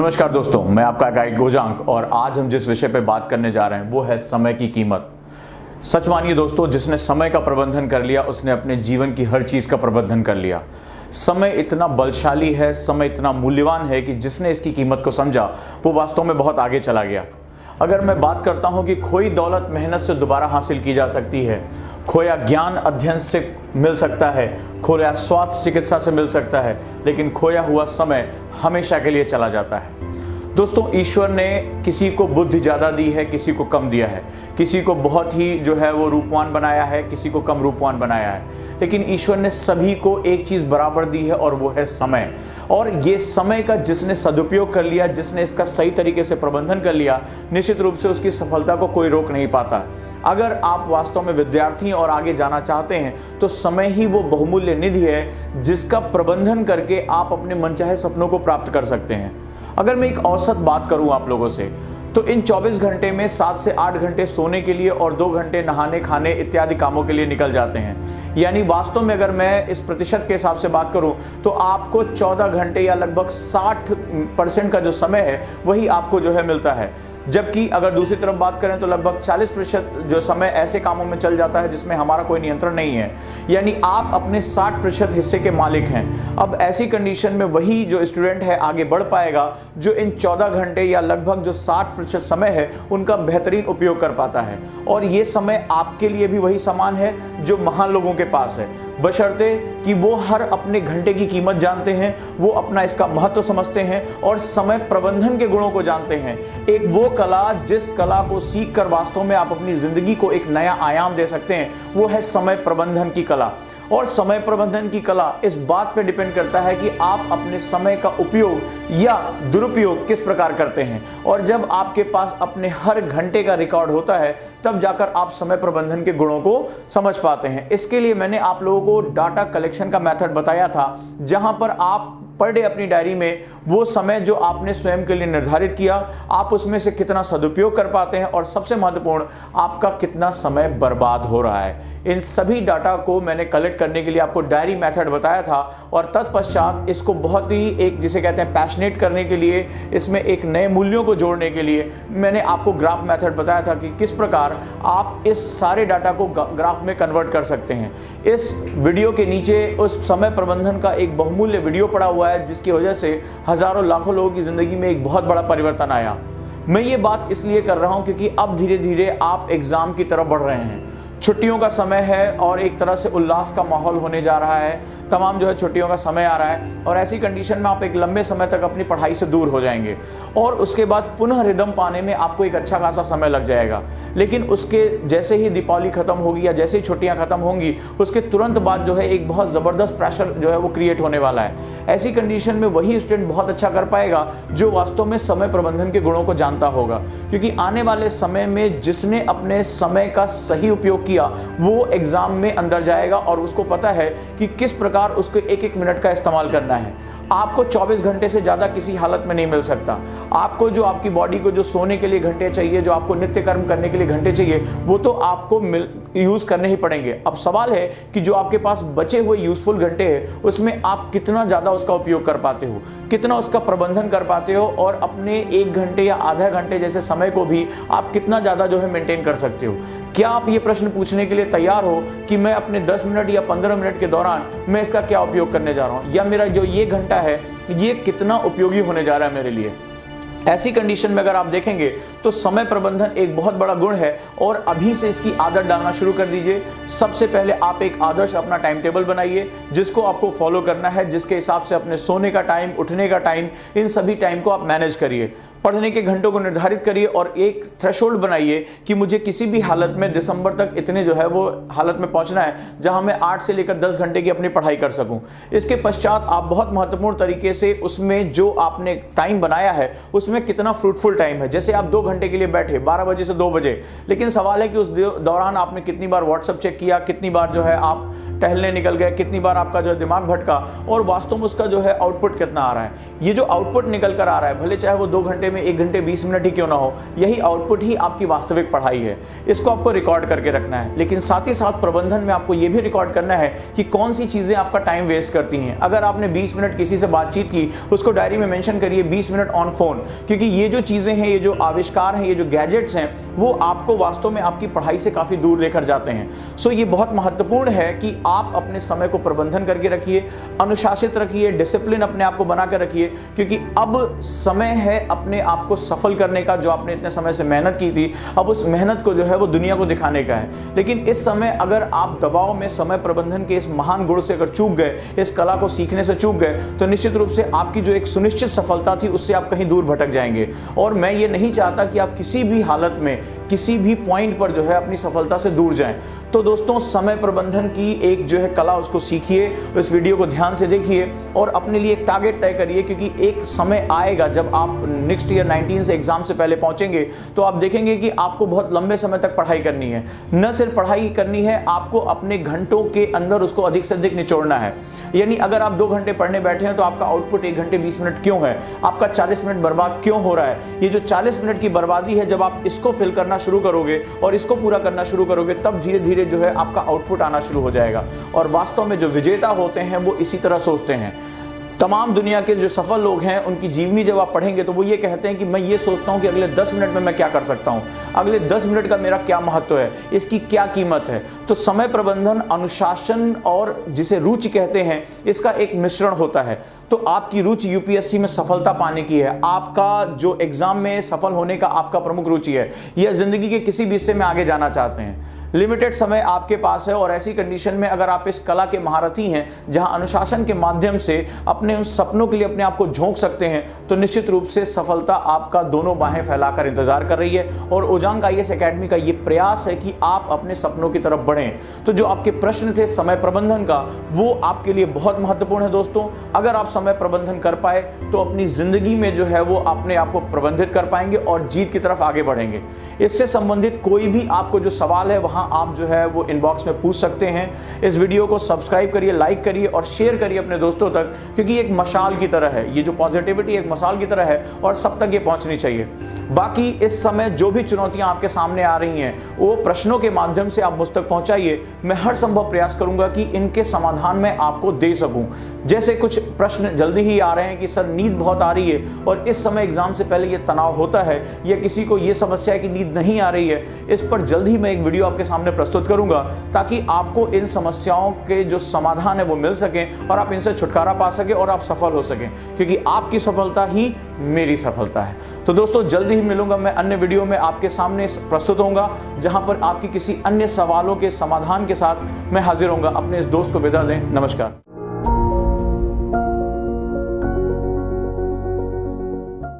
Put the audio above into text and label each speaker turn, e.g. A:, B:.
A: नमस्कार दोस्तों, मैं आपका गाइड गोजांक और आज हम जिस विषय पर बात करने जा रहे हैं वो है समय की कीमत। सच मानिए दोस्तों, जिसने समय का प्रबंधन कर लिया उसने अपने जीवन की हर चीज़ का प्रबंधन कर लिया। समय इतना बलशाली है, समय इतना मूल्यवान है कि जिसने इसकी कीमत को समझा वो वास्तव में बहुत आगे चला गया। अगर मैं बात करता हूं कि खोई दौलत मेहनत से दोबारा हासिल की जा सकती है, खोया ज्ञान अध्ययन से मिल सकता है, खोया स्वास्थ्य चिकित्सा से मिल सकता है, लेकिन खोया हुआ समय हमेशा के लिए चला जाता है। दोस्तों, ईश्वर ने किसी को बुद्धि ज़्यादा दी है, किसी को कम दिया है, किसी को बहुत ही वो रूपवान बनाया है, किसी को कम रूपवान बनाया है, लेकिन ईश्वर ने सभी को एक चीज़ बराबर दी है और वो है समय। और ये समय का जिसने सदुपयोग कर लिया, जिसने इसका सही तरीके से प्रबंधन कर लिया, निश्चित रूप से उसकी सफलता को कोई रोक नहीं पाता। अगर आप वास्तव में विद्यार्थी और आगे जाना चाहते हैं तो समय ही वो बहुमूल्य निधि है जिसका प्रबंधन करके आप अपने मनचाहे सपनों को प्राप्त कर सकते हैं। अगर मैं एक औसत बात करूं आप लोगों से, तो इन 24 घंटे में 7 से 8 घंटे सोने के लिए और 2 घंटे नहाने खाने इत्यादि कामों के लिए निकल जाते हैं। यानी वास्तव में अगर मैं इस प्रतिशत के हिसाब से बात करूं तो आपको 14 घंटे या लगभग 60% का जो समय है वही आपको मिलता है। जबकि अगर दूसरी तरफ बात करें तो लगभग 40% जो समय ऐसे कामों में चल जाता है जिसमें हमारा कोई नियंत्रण नहीं है। यानी आप अपने 60% हिस्से के मालिक हैं। अब ऐसी कंडीशन में वही जो स्टूडेंट है आगे बढ़ पाएगा जो इन 14 घंटे या लगभग जो 60% समय है उनका बेहतरीन उपयोग कर पाता है। और ये समय आपके लिए भी वही समान है जो महान लोगों के पास है, बशर्ते कि वो हर अपने घंटे की कीमत जानते हैं, वो अपना इसका महत्व समझते हैं और समय प्रबंधन के गुणों को जानते हैं। एक वो कला जिस कला को सीखकर वास्तव में आप अपनी जिंदगी को एक नया आयाम दे सकते हैं, वो है समय प्रबंधन की कला। और समय प्रबंधन की कला इस बात पे डिपेंड करता है कि आप अपने समय का उपयोग या दुरुपयोग किस प्रकार करते हैं। और जब आपके पास अपने हर घंटे का रिकॉर्ड होता है तब जाकर आप समय प्रबंधन के गुणों को समझ पाते हैं। इसके लिए मैंने आप लोगों को डाटा कलेक्शन का मेथड बताया था, जहां पर आप पर डे अपनी डायरी में वो समय जो आपने स्वयं के लिए निर्धारित किया, आप उसमें से कितना सदुपयोग कर पाते हैं और सबसे महत्वपूर्ण आपका कितना समय बर्बाद हो रहा है। इन सभी डाटा को मैंने कलेक्ट करने के लिए आपको डायरी मेथड बताया था और तत्पश्चात इसको बहुत ही एक जिसे कहते हैं पैशनेट करने के लिए, इसमें एक नए मूल्यों को जोड़ने के लिए मैंने आपको ग्राफ मेथड बताया था कि किस प्रकार आप इस सारे डाटा को ग्राफ में कन्वर्ट कर सकते हैं। इस वीडियो के नीचे उस समय प्रबंधन का एक बहुमूल्य वीडियो पड़ा हुआ है जिसकी वजह से हजारों लाखों लोगों की जिंदगी में एक बहुत बड़ा परिवर्तन आया। मैं ये बात इसलिए कर रहा हूं क्योंकि अब धीरे धीरे आप एग्जाम की तरफ बढ़ रहे हैं। छुट्टियों का समय है और एक तरह से उल्लास का माहौल होने जा रहा है। तमाम छुट्टियों का समय आ रहा है और ऐसी कंडीशन में आप एक लंबे समय तक अपनी पढ़ाई से दूर हो जाएंगे और उसके बाद पुनः रिदम पाने में आपको एक अच्छा खासा समय लग जाएगा। लेकिन उसके जैसे ही दीपावली खत्म होगी या जैसे ही छुट्टियां खत्म होंगी उसके तुरंत बाद एक बहुत ज़बरदस्त प्रेशर वो क्रिएट होने वाला है। ऐसी कंडीशन में वही स्टूडेंट बहुत अच्छा कर पाएगा जो वास्तव में समय प्रबंधन के गुणों को जानता होगा, क्योंकि आने वाले समय में जिसने अपने समय का सही उपयोग किया वो एग्जाम में अंदर जाएगा और उसको पता है कि किस प्रकार उसको एक एक मिनट का इस्तेमाल करना है। आपको 24 घंटे से ज़्यादा किसी हालत में नहीं मिल सकता। आपको जो आपकी बॉडी को जो सोने के लिए घंटे चाहिए, जो आपको नित्य कर्म करने के लिए घंटे चाहिए, वो तो आपको यूज़ करने ही पड़ेंगे। अब सवाल है कि जो आपके पास बचे हुए यूजफुल घंटे हैं उसमें आप कितना ज़्यादा उसका उपयोग कर पाते हो, कितना उसका प्रबंधन कर पाते हो और अपने 1 घंटे या आधा घंटे जैसे समय को भी आप कितना ज़्यादा मेंटेन कर सकते हो। क्या आप ये प्रश्न पूछने के लिए तैयार हो कि मैं अपने 10 मिनट या 15 मिनट के दौरान मैं इसका क्या उपयोग करने जा रहा हूँ, या मेरा जो ये घंटा है ये कितना उपयोगी होने जा रहा है मेरे लिए। ऐसी कंडीशन में अगर आप देखेंगे तो समय प्रबंधन एक बहुत बड़ा गुण है और अभी से इसकी आदत डालना शुरू कर दीजिए। सबसे पहले आप एक आदर्श अपना टाइम टेबल बनाइए जिसको आपको फॉलो करना है, जिसके हिसाब से अपने सोने का टाइम, उठने का टाइम, इन सभी टाइम को आप मैनेज करिए। पढ़ने के घंटों को निर्धारित करिए और एक थ्रेशोल्ड बनाइए कि मुझे किसी भी हालत में दिसंबर तक इतने वो हालत में पहुंचना है जहां मैं 8 से लेकर 10 घंटे की अपनी पढ़ाई कर सकूं। इसके पश्चात आप बहुत महत्वपूर्ण तरीके से उसमें जो आपने टाइम बनाया है उसमें कितना फ्रूटफुल टाइम है। जैसे आप 2 घंटे के लिए बैठे 12 बजे से 2 बजे, लेकिन सवाल है कि उस दौरान आपने कितनी बार व्हाट्सएप चेक किया, कितनी बार आप टहलने निकल गए, कितनी बार आपका दिमाग भटका और वास्तव में उसका आउटपुट कितना आ रहा है। ये जो आउटपुट निकल कर आ रहा है, भले चाहे वो 2 घंटे में में 1 घंटे 20 मिनट ही क्यों ना हो, यही आउटपुट ही आपकी वास्तविक पढ़ाई है। इसको आपको रिकॉर्ड करके रखना है। लेकिन साथ ही साथ प्रबंधन में आपको ये भी रिकॉर्ड करना है कि कौन सी चीज़ें आपका टाइम वेस्ट करती हैं। अगर आपने 20 मिनट किसी से बातचीत की, उसको डायरी में मेंशन करिए 20 मिनट ऑन फोन, क्योंकि ये जो चीज़ें हैं, ये जो आविष्कार हैं, ये जो गैजेट्स हैं, वो आपको वास्तव में आपकी पढ़ाई से काफ़ी दूर लेकर जाते हैं। सो ये बहुत महत्वपूर्ण है कि आप अपने समय को प्रबंधन करके रखिए, अनुशासित रखिए, डिसिप्लिन अपने आप को बनाकर रखिए, क्योंकि अब समय है अपने आप को सफल करने का। जो आपने इतने समय से मेहनत की थी, अब उस मेहनत को जो है वो दुनिया को दिखाने का है। लेकिन इस समय अगर आप दबाव में समय प्रबंधन के इस महान गुण से अगर चूक गए, इस कला को सीखने से चूक गए, तो निश्चित रूप से आपकी जो एक सुनिश्चित सफलता थी उससे आप कहीं दूर भटक जाएंगे। और मैं ये नहीं चाहता कि आप किसी भी हालत में, किसी भी पॉइंट पर जो है अपनी सफलता से दूर जाएं। तो दोस्तों, समय प्रबंधन की एक जो है कला, उसको सीखिए, इस वीडियो को ध्यान से देखिए और अपने लिए एक टारगेट तय करिए, क्योंकि एक समय आएगा जब आप नेक्स्ट ईयर 19 से एग्जाम से पहले पहुंचेंगे तो आप देखेंगे कि आपको बहुत लंबे समय तक पढ़ाई करनी है। न सिर्फ पढ़ाई करनी है, आपको अपने घंटों के अंदर उसको अधिक से अधिक निचोड़ना है। यानी अगर आप 2 घंटे पढ़ने बैठे हैं तो आपका आउटपुट 1 घंटे 20 मिनट क्यों है, आपका 40 मिनट बर्बाद क्यों हो रहा है। ये जो 40 मिनट की बर्बादी है, जब आप इसको फिल करना शुरू करोगे और इसको पूरा करना शुरू करोगे, तब धीरे धीरे जो है आपका आउटपुट आना शुरू हो जाएगा। और वास्तव में जो विजेता होते हैं वो इसी तरह सोचते हैं। तमाम दुनिया के जो सफल लोग हैं, उनकी जीवनी जब आप पढ़ेंगे तो वो ये कहते हैं कि मैं ये सोचता हूँ कि अगले 10 मिनट में मैं क्या कर सकता हूँ, अगले 10 मिनट का मेरा क्या महत्व है, इसकी क्या कीमत है। तो समय प्रबंधन, अनुशासन और जिसे रुचि कहते हैं, इसका एक मिश्रण होता है। तो आपकी रुचि यूपीएससी में सफलता पाने की है, आपका जो एग्जाम में सफल होने का आपका प्रमुख रुचि है, या जिंदगी के किसी भी हिस्से में आगे जाना चाहते हैं। लिमिटेड समय आपके पास है और ऐसी कंडीशन में अगर आप इस कला के महारथी हैं, जहां अनुशासन के माध्यम से अपने उन सपनों के लिए अपने आप को झोंक सकते हैं, तो निश्चित रूप से सफलता आपका दोनों बाहें फैलाकर इंतजार कर रही है। और ओजांग आईएएस एकेडमी का ये प्रयास है कि आप अपने सपनों की तरफ बढ़ें। तो जो आपके प्रश्न थे समय प्रबंधन का, वो आपके लिए बहुत महत्वपूर्ण है दोस्तों। अगर आप समय प्रबंधन कर पाए तो अपनी जिंदगी में जो है वो अपने आप को प्रबंधित कर पाएंगे और जीत की तरफ आगे बढ़ेंगे। इससे संबंधित कोई भी आपको जो सवाल है, आप जो है वो इनबॉक्स में पूछ सकते हैं। इस वीडियो को सब्सक्राइब करिए, लाइक करिए और शेयर करिए अपने दोस्तों तक, क्योंकि एक मशाल की तरह है ये जो पॉजिटिविटी, एक मशाल की तरह है और सब तक ये पहुंचनी चाहिए। बाकी इस समय जो भी चुनौतियां आपके सामने आ रही हैं, वो प्रश्नों के माध्यम से आप मुझ तक पहुंचाइए। मैं हर संभव प्रयास करूंगा कि इनके समाधान मैं आपको दे सकूं। जैसे कुछ प्रश्न जल्दी ही आ रहे हैं कि सर नींद बहुत आ रही है और इस समय एग्जाम से पहले ये तनाव होता है, या किसी को ये समस्या है कि नींद नहीं आ रही है, इस पर जल्द ही मैं एक वीडियो आपके सामने प्रस्तुत करूंगा, ताकि आपको इन समस्याओं के जो समाधान है वो मिल सकें और आप इनसे छुटकारा पा सके और आप सफल हो सकें, क्योंकि आपकी सफलता ही मेरी सफलता है। तो दोस्तों, जल्दी ही मिलूंगा मैं अन्य वीडियो में, आपके सामने प्रस्तुत होऊंगा, जहां पर आपकी किसी अन्य सवालों के समाधान के साथ मैं हाजिर होऊंगा। अपने इस दोस्त को विदा दें। नमस्कार।